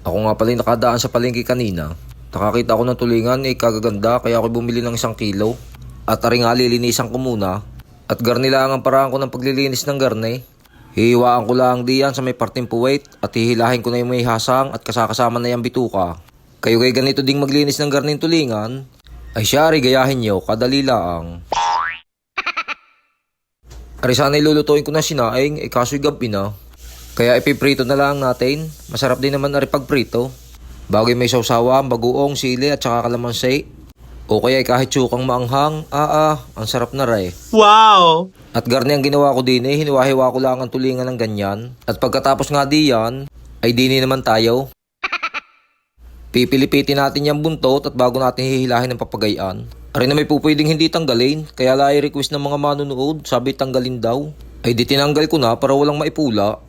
Ako nga pala yung nakadaan sa palengke kanina. Nakakita ako ng tulingan, kagaganda, kaya ako bumili ng 1 kilo. At aring nga lilinisan ko muna. At garnilangan paraan ko ng paglilinis ng garne. Hihiwaan ko lang diyan sa may parteng puwet at hihilahin ko na yung may hasang at kasakasama na yung bituka. Kayo kay ganito ding maglinis ng garning tulingan, ay syari gayahin nyo, kadali lang. Ari sana ilulutuin ko na sinaing, kaso'y gabi na. Kaya ipiprito na lang natin, masarap din naman ari pagprito. Bagay may sausawan, bagoong, sili at saka kalamansi. O kaya kahit tsukang maanghang, ang sarap na rin. Wow! At garni ang ginawa ko din hiniwa-hiwa ko lang ang tulingan ng ganyan. At pagkatapos nga diyan, ay dini naman tayo. Pipilipitin natin yung buntot at bago natin hihilahin ng papagayan. Ari na may pupwedeng hindi tanggalin, kaya la request ng mga manunood, sabi tanggalin daw. Ay di tinanggal ko na para walang maipula.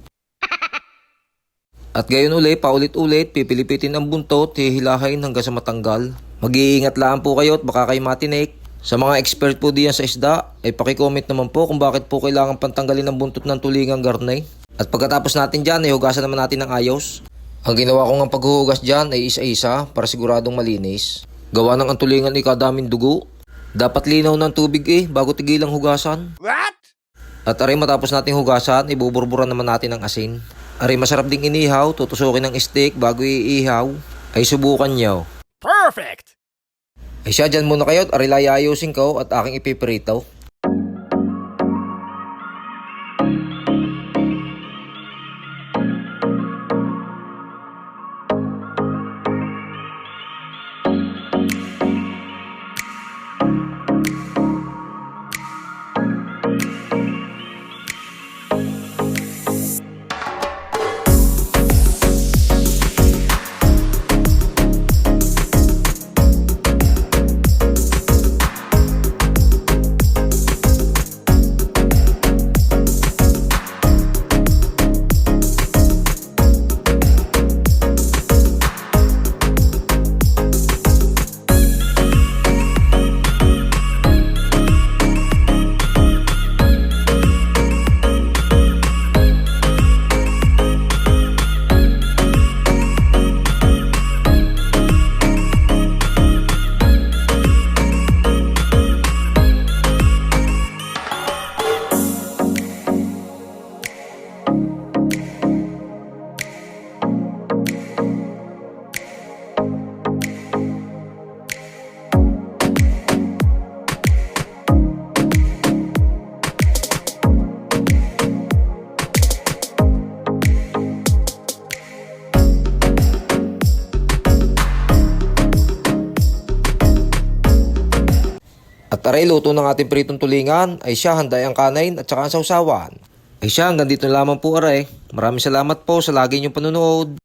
At gayon ulit, paulit-ulit, pipilipitin ang buntot, hihilahin hanggang sa matanggal. Mag-iingat lang po kayo at baka kayo matinik. Sa mga expert po diyan sa isda, ay pakicomment naman po kung bakit po kailangan pantanggalin ang buntot ng tulingang garne. At pagkatapos natin dyan, ay hugasan naman natin ng ayos. Ang ginawa ko ng paghuhugas dyan ay isa-isa para siguradong malinis. Gawa ng ang tulingan ay kadaming dugo. Dapat linaw ng tubig bago tigilang hugasan. What? At aray matapos nating hugasan, ibuburburan naman natin ng asin. Aray masarap ding inihaw, tutusukin ng steak bago iihaw. Ay subukan nyo. Perfect! Ay siya, dyan muna kayo at aray layayusin ko at aking ipiprito. At aray, luto ng ating pritong tulingan, ay siya, handay ang kanain at saka ang sausawan. Ay siya, hanggang dito lamang po aray. Maraming salamat po sa lagi niyong panunood.